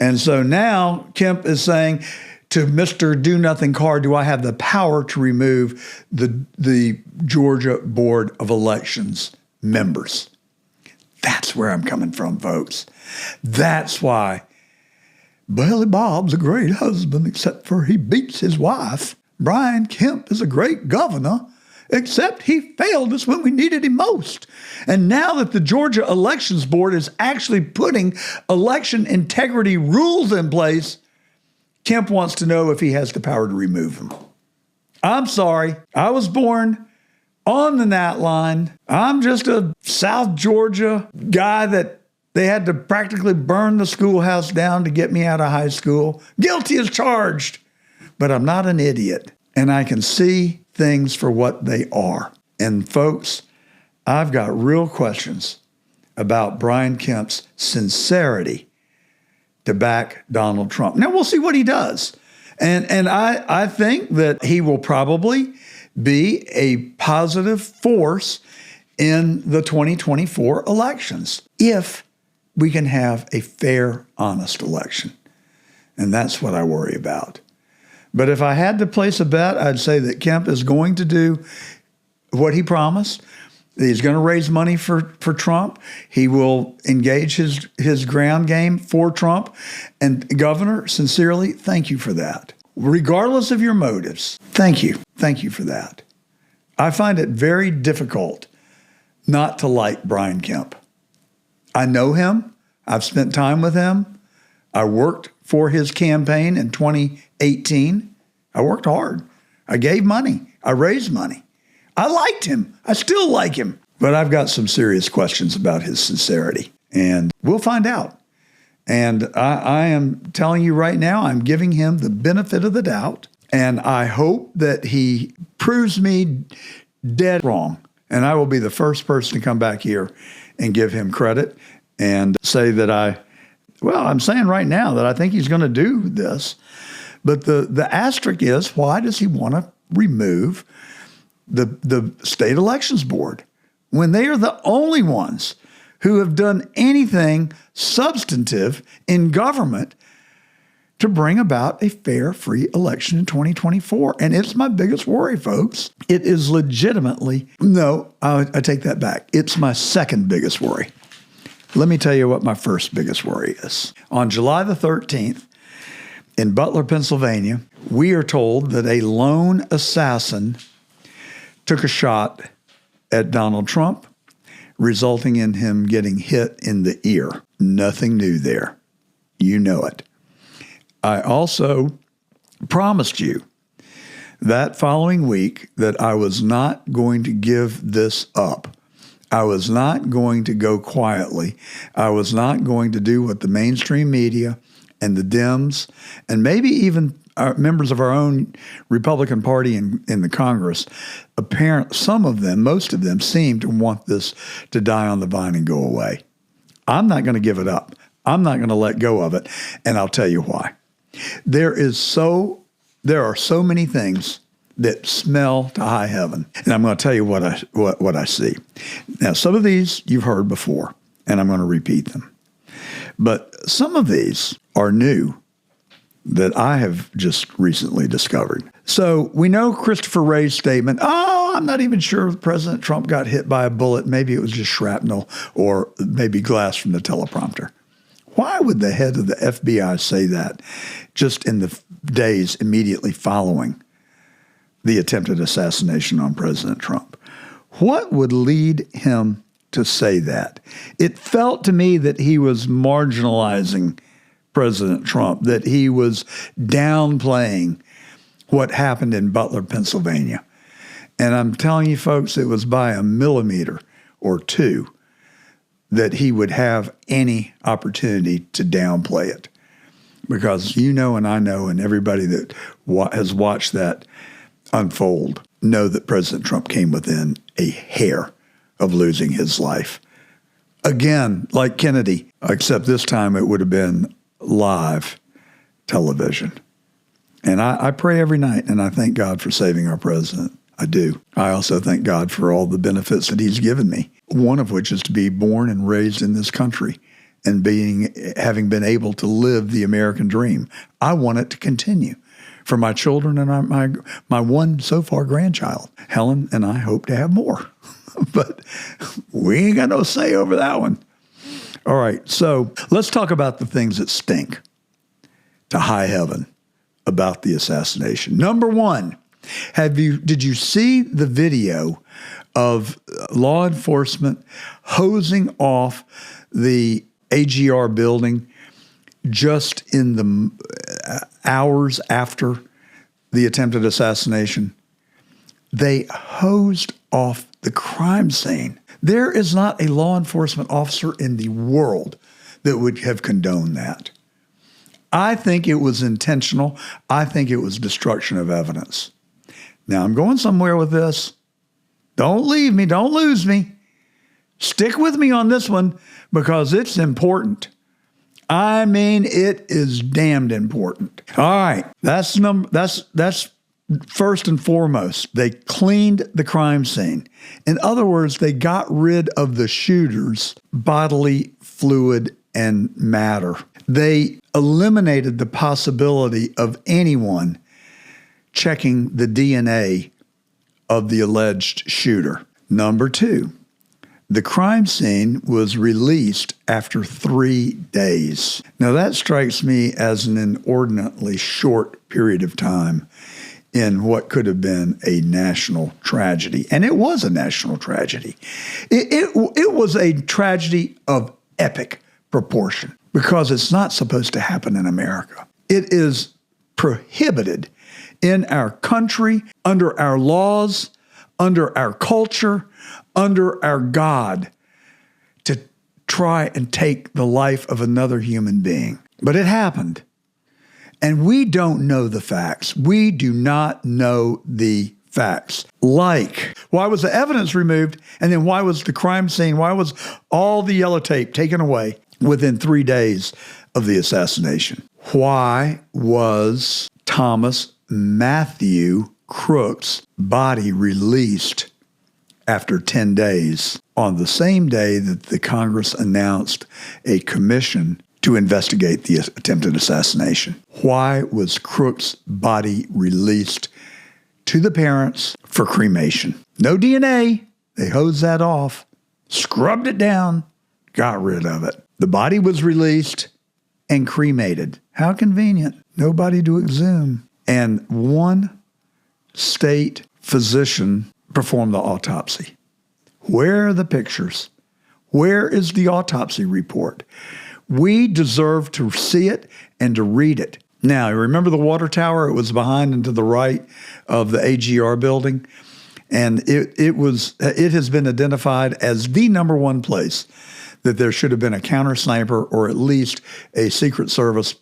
And so now Kemp is saying to Mr. Do-Nothing Carr, do I have the power to remove the Georgia Board of Elections members? That's where I'm coming from, folks. That's why Billy Bob's a great husband, except for he beats his wife. Brian Kemp is a great governor, except he failed us when we needed him most. And now that the Georgia Elections Board is actually putting election integrity rules in place, Kemp wants to know if he has the power to remove them. I'm sorry. I was born on the Nat line. I'm just a South Georgia guy that they had to practically burn the schoolhouse down to get me out of high school. Guilty as charged. But I'm not an idiot. And I can see things for what they are. And folks, I've got real questions about Brian Kemp's sincerity to back Donald Trump. Now, we'll see what he does. And I think that he will probably be a positive force in the 2024 elections if we can have a fair, honest election. And that's what I worry about. But if I had to place a bet, I'd say that Kemp is going to do what he promised. He's going to raise money for Trump. He will engage his ground game for Trump. And Governor, sincerely, thank you for that. Regardless of your motives, thank you. Thank you for that. I find it very difficult not to like Brian Kemp. I know him. I've spent time with him. I worked for his campaign in 2018. I worked hard. I gave money. I raised money. I liked him. I still like him. But I've got some serious questions about his sincerity. And we'll find out. And I am telling you right now, I'm giving him the benefit of the doubt. And I hope that he proves me dead wrong. And I will be the first person to come back here and give him credit and say that I'm saying right now that I think he's going to do this. But the asterisk is, why does he want to remove the state elections board when they are the only ones who have done anything substantive in government to bring about a fair, free election in 2024? And it's my biggest worry, folks. It is legitimately, no, I take that back. It's my second biggest worry. Let me tell you what my first biggest worry is. On July the 13th, in Butler, Pennsylvania, we are told that a lone assassin took a shot at Donald Trump, resulting in him getting hit in the ear. Nothing new there. You know it. I also promised you that following week that I was not going to give this up. I was not going to go quietly. I was not going to do what the mainstream media and the Dems and maybe even members of our own Republican Party in the Congress, some of them, most of them, seem to want this to die on the vine and go away. I'm not going to give it up. I'm not going to let go of it, and I'll tell you why. There are so many things that smell to high heaven, and I'm going to tell you what I see. Now, some of these you've heard before, and I'm going to repeat them, but some of these are new that I have just recently discovered. So we know Christopher Wray's statement, I'm not even sure if President Trump got hit by a bullet. Maybe it was just shrapnel or maybe glass from the teleprompter. Why would the head of the FBI say that just in the days immediately following the attempted assassination on President Trump? What would lead him to say that? It felt to me that he was marginalizing President Trump, that he was downplaying what happened in Butler, Pennsylvania. And I'm telling you, folks, it was by a millimeter or two that he would have any opportunity to downplay it. Because you know and I know and everybody that has watched that unfold know that President Trump came within a hair of losing his life. Again, like Kennedy, except this time it would have been live television. And I pray every night, and I thank God for saving our president. I do. I also thank God for all the benefits that he's given me, one of which is to be born and raised in this country and having been able to live the American dream. I want it to continue for my children and my one so far grandchild. Helen and I hope to have more, but we ain't got no say over that one. All right, so let's talk about the things that stink to high heaven about the assassination. Number one, did you see the video of law enforcement hosing off the AGR building just in the hours after the attempted assassination? They hosed off the crime scene. There is not a law enforcement officer in the world that would have condoned that. I think it was intentional. I think it was destruction of evidence. Now, I'm going somewhere with this. Don't leave me. Don't lose me. Stick with me on this one because it's important. I mean, it is damned important. All right. That's first and foremost. They cleaned the crime scene. In other words, they got rid of the shooter's bodily fluid and matter. They eliminated the possibility of anyone checking the DNA of the alleged shooter. Number two, the crime scene was released after 3 days. Now that strikes me as an inordinately short period of time in what could have been a national tragedy. And it was a national tragedy. It was a tragedy of epic proportion because it's not supposed to happen in America. It is prohibited in our country, under our laws, under our culture, under our God, to try and take the life of another human being. But it happened. And we don't know the facts. We do not know the facts. Like, why was the evidence removed? And then why was the crime scene, why was all the yellow tape taken away within 3 days of the assassination? Why was Thomas Matthew Crook's body released after 10 days on the same day that the Congress announced a commission to investigate the attempted assassination? Why was Crook's body released to the parents for cremation? No DNA. They hosed that off, scrubbed it down, got rid of it. The body was released and cremated. How convenient. Nobody to exhume. And one state physician performed the autopsy. Where are the pictures? Where is the autopsy report? We deserve to see it and to read it. Now, remember the water tower? It was behind and to the right of the AGR building. And it has been identified as the number one place that there should have been a counter sniper or at least a Secret Service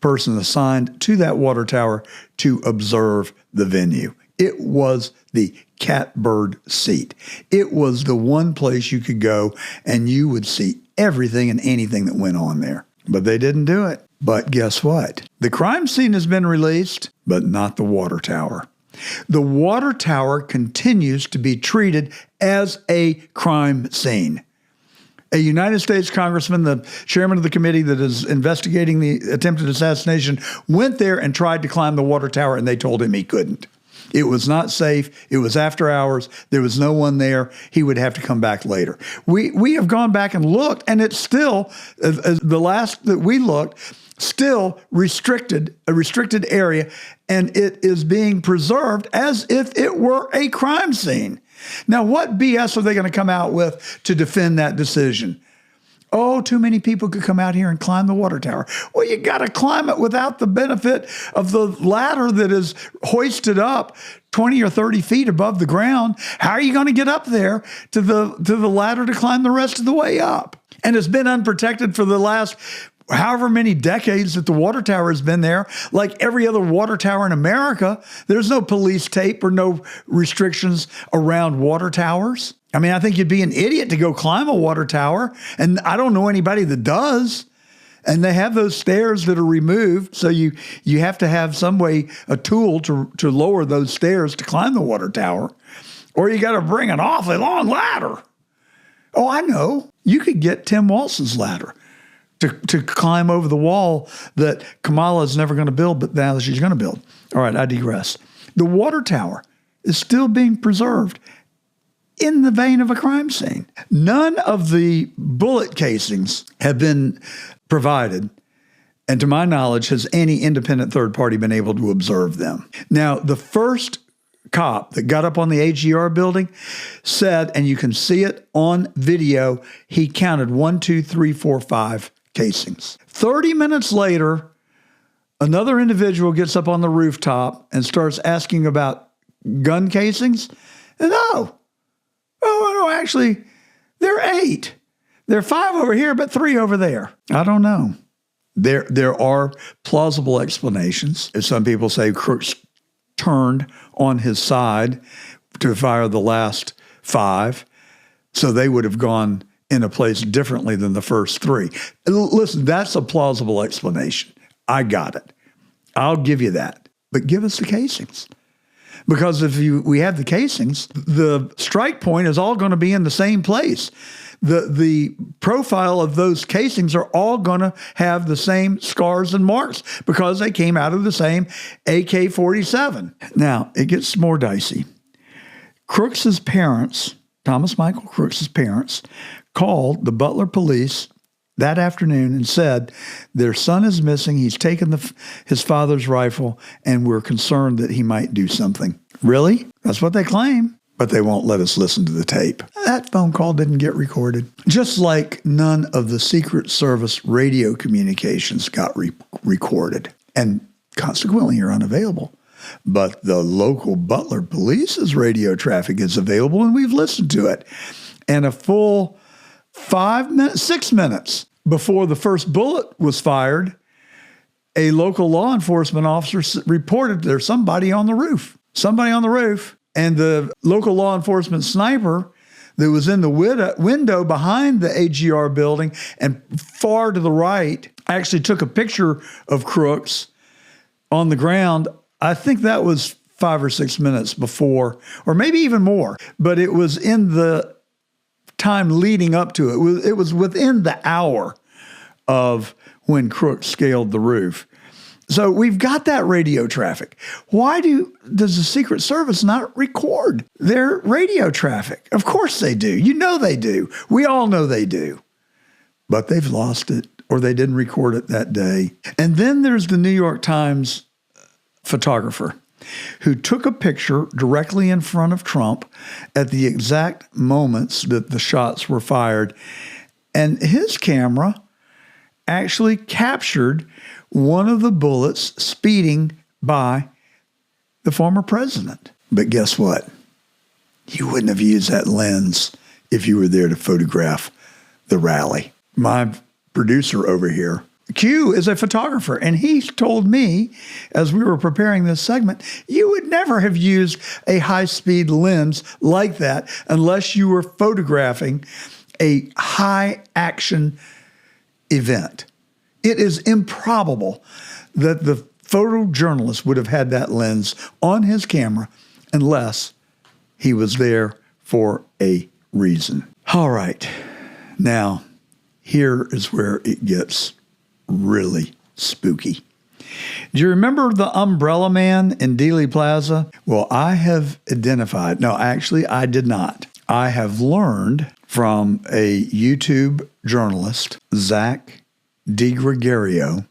person assigned to that water tower to observe the venue. It was the catbird seat. It was the one place you could go and you would see everything and anything that went on there. But they didn't do it. But guess what? The crime scene has been released, but not the water tower. The water tower continues to be treated as a crime scene. A United States congressman, the chairman of the committee that is investigating the attempted assassination, went there and tried to climb the water tower, and they told him he couldn't. It was not safe. It was after hours. There was no one there. He would have to come back later. We have gone back and looked, and it's still, the last that we looked, still a restricted area, and it is being preserved as if it were a crime scene. Now, what BS are they going to come out with to defend that decision? Oh, too many people could come out here and climb the water tower. Well, you got to climb it without the benefit of the ladder that is hoisted up 20 or 30 feet above the ground. How are you going to get up there to the ladder to climb the rest of the way up? And it's been unprotected for the last however many decades that the water tower has been there. Like every other water tower in America, there's no police tape or no restrictions around water towers. I mean, I think you'd be an idiot to go climb a water tower, and I don't know anybody that does. And they have those stairs that are removed, so you have to have some way, a tool to lower those stairs to climb the water tower, or you got to bring an awfully long ladder. Oh, I know. You could get Tim Walz's ladder to climb over the wall that Kamala is never going to build, but now she's going to build. All right, I digress. The water tower is still being preserved in the vein of a crime scene. None of the bullet casings have been provided, and to my knowledge, has any independent third party been able to observe them. Now, the first cop that got up on the AGR building said, and you can see it on video, he counted 1, 2, 3, 4, 5 casings. 30 minutes later, another individual gets up on the rooftop and starts asking about gun casings. And actually, there are 8. There are 5 over here, but 3 over there. I don't know. There are plausible explanations. Some people say Crooks turned on his side to fire the last 5, so they would have gone in a place differently than the first 3. Listen, that's a plausible explanation. I got it. I'll give you that. But give us the casings. Because if we have the casings, the strike point is all going to be in the same place. The profile of those casings are all going to have the same scars and marks because they came out of the same AK-47. Now, it gets more dicey. Crooks's parents, Thomas Michael Crooks's parents, called the Butler police that afternoon and said, their son is missing. He's taken his father's rifle, and we're concerned that he might do something. Really? That's what they claim. But they won't let us listen to the tape. That phone call didn't get recorded. Just like none of the Secret Service radio communications got recorded, and consequently are unavailable. But the local Butler Police's radio traffic is available, and we've listened to it. And a full 6 minutes before the first bullet was fired, a local law enforcement officer reported there's somebody on the roof. Somebody on the roof. And the local law enforcement sniper that was in the window behind the AGR building and far to the right actually took a picture of Crooks on the ground. I think that was 5 or 6 minutes before, or maybe even more, but it was in the time leading up to it. It was within the hour of when Crooks scaled the roof. So we've got that radio traffic. Why does the Secret Service not record their radio traffic? Of course they do. You know they do. We all know they do. But they've lost it, or they didn't record it that day. And then there's the New York Times photographer who took a picture directly in front of Trump at the exact moments that the shots were fired. And his camera actually captured one of the bullets speeding by the former president. But guess what? You wouldn't have used that lens if you were there to photograph the rally. My producer over here, Q, is a photographer, and he told me as we were preparing this segment, you would never have used a high-speed lens like that unless you were photographing a high-action event. It is improbable that the photojournalist would have had that lens on his camera unless he was there for a reason. All right. Now, here is where it gets really spooky. Do you remember the Umbrella Man in Dealey Plaza? Well, I have identified, no, actually, I did not. I have learned from a YouTube journalist, Zach DeGregorio,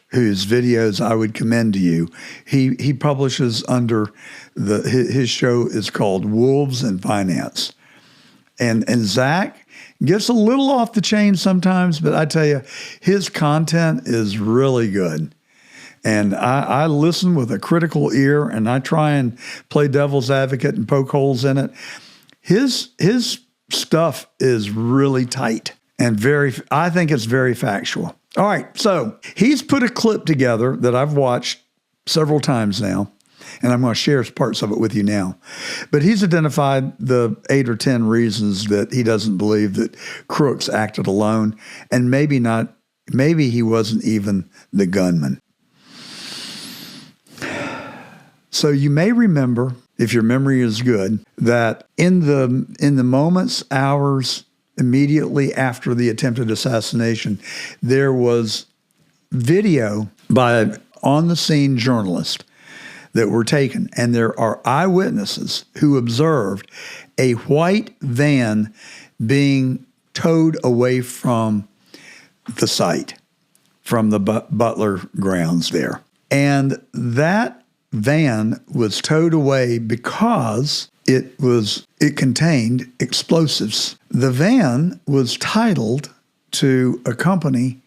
whose videos I would commend to you. He publishes under his show is called Wolves in Finance. And Zach gets a little off the chain sometimes, but I tell you, his content is really good. And I listen with a critical ear, and I try and play devil's advocate and poke holes in it. His stuff is really tight. And I think it's very factual. All right, so he's put a clip together that I've watched several times now, and I'm going to share parts of it with you now. But he's identified the 8 or 10 reasons that he doesn't believe that Crooks acted alone, and maybe he wasn't even the gunman. So you may remember, if your memory is good, that in the moments, hours, immediately after the attempted assassination, there was video by on-the-scene journalists that were taken, and there are eyewitnesses who observed a white van being towed away from the site, from the Butler grounds there. And that van was towed away because it contained explosives. The van was titled to a company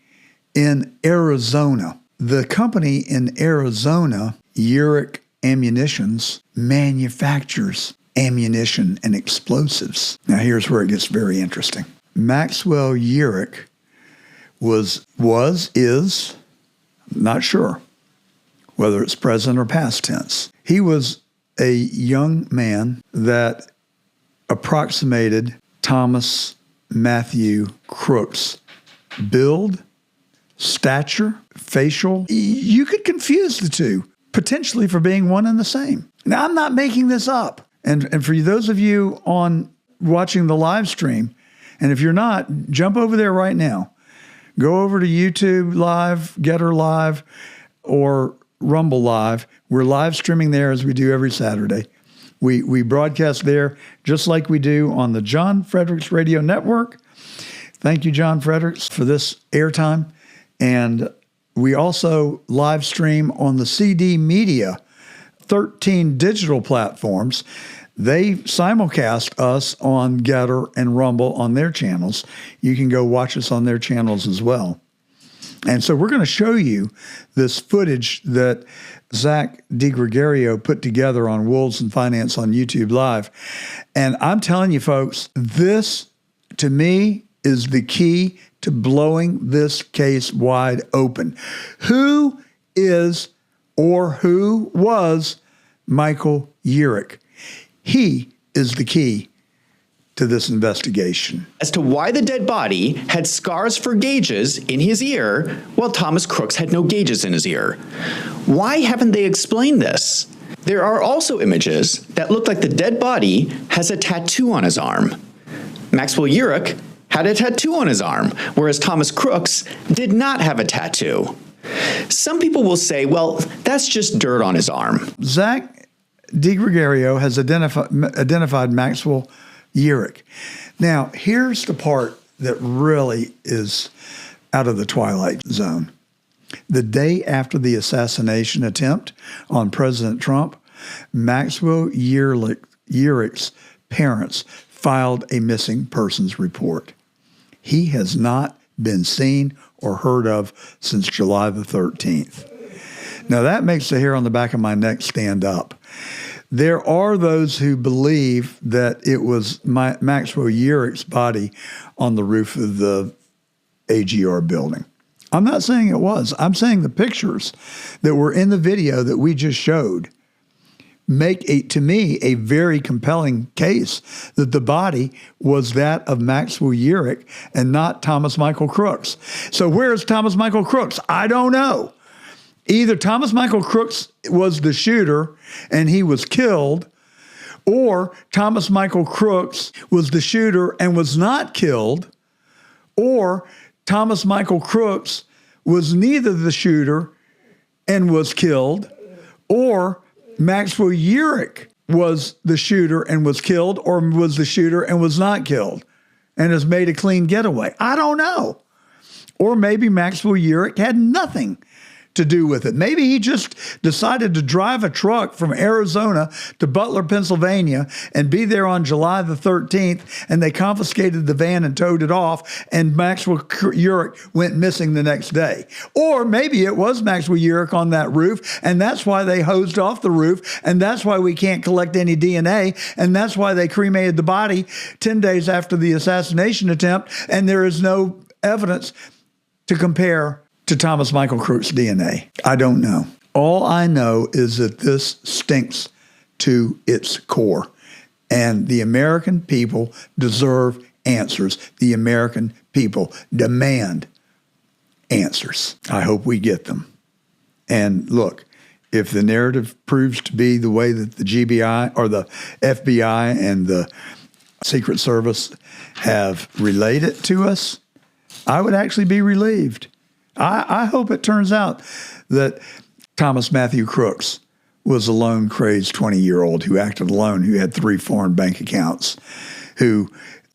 in Arizona. The company in Arizona, Urich Ammunitions, manufactures ammunition and explosives. Now here's where it gets very interesting. Maxwell Urich is, not sure whether it's present or past tense. He was a young man that approximated Thomas Matthew Crooks' build, stature, facial. You could confuse the two, potentially for being one and the same. Now, I'm not making this up. And for those of you watching the live stream, and if you're not, jump over there right now. Go over to YouTube Live, Getter Live, or Rumble Live. We're live streaming there as we do every Saturday. We broadcast there just like we do on the John Fredericks Radio Network. Thank you, John Fredericks, for this airtime. And we also live stream on the CD Media 13 digital platforms. They simulcast us on Getter and Rumble on their channels. You can go watch us on their channels as well. And so we're going to show you this footage that Zach DiGregorio put together on Wolves and Finance on YouTube Live. And I'm telling you, folks, this, to me, is the key to blowing this case wide open. Who is or who was Michael Urich? He is the key to this investigation. As to why the dead body had scars for gauges in his ear, while Thomas Crooks had no gauges in his ear. Why haven't they explained this? There are also images that look like the dead body has a tattoo on his arm. Maxwell Urich had a tattoo on his arm, whereas Thomas Crooks did not have a tattoo. Some people will say, well, that's just dirt on his arm. Zach DiGregorio has identified Maxwell Urich. Now, here's the part that really is out of the twilight zone. The day after the assassination attempt on President Trump, Maxwell Urich's parents filed a missing persons report. He has not been seen or heard of since July the 13th. Now, that makes the hair on the back of my neck stand up. There are those who believe that it was Maxwell Urich's body on the roof of the AGR building. I'm not saying it was. I'm saying the pictures that were in the video that we just showed make, to me, a very compelling case that the body was that of Maxwell Urich and not Thomas Michael Crooks. So where is Thomas Michael Crooks? I don't know. Either Thomas Michael Crooks was the shooter and he was killed, or Thomas Michael Crooks was the shooter and was not killed, or Thomas Michael Crooks was neither the shooter and was killed, or Maxwell Urich was the shooter and was killed, or was the shooter and was not killed and has made a clean getaway. I don't know. Or maybe Maxwell Urich had nothing to do with it. Maybe he just decided to drive a truck from Arizona to Butler, Pennsylvania, and be there on July the 13th, and they confiscated the van and towed it off, and Maxwell Urich went missing the next day. Or maybe it was Maxwell Urich on that roof, and that's why they hosed off the roof, and that's why we can't collect any DNA, and that's why they cremated the body 10 days after the assassination attempt, and there is no evidence to compare to Thomas Michael Crooks' DNA. I don't know. All I know is that this stinks to its core. And the American people deserve answers. The American people demand answers. I hope we get them. And look, if the narrative proves to be the way that the GBI or the FBI and the Secret Service have relayed it to us, I would actually be relieved. I hope it turns out that Thomas Matthew Crooks was a lone, crazed 20-year-old who acted alone, who had 3 foreign bank accounts, who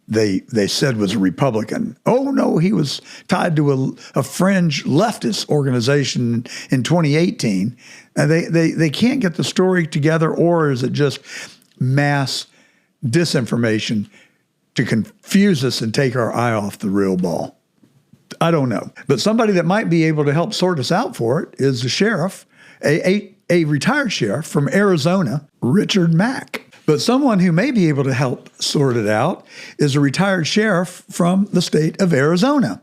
they said was a Republican. Oh, no, he was tied to a fringe leftist organization in 2018. And they can't get the story together, or is it just mass disinformation to confuse us and take our eye off the real ball? I don't know. But somebody that might be able to help sort us out for it is the sheriff, a retired sheriff from Arizona, Richard Mack. But someone who may be able to help sort it out is a retired sheriff from the state of Arizona.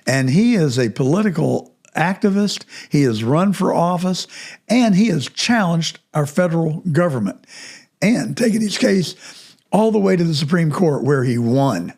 And he is a political activist. He has run for office, and he has challenged our federal government and taken his case all the way to the Supreme Court, where he won.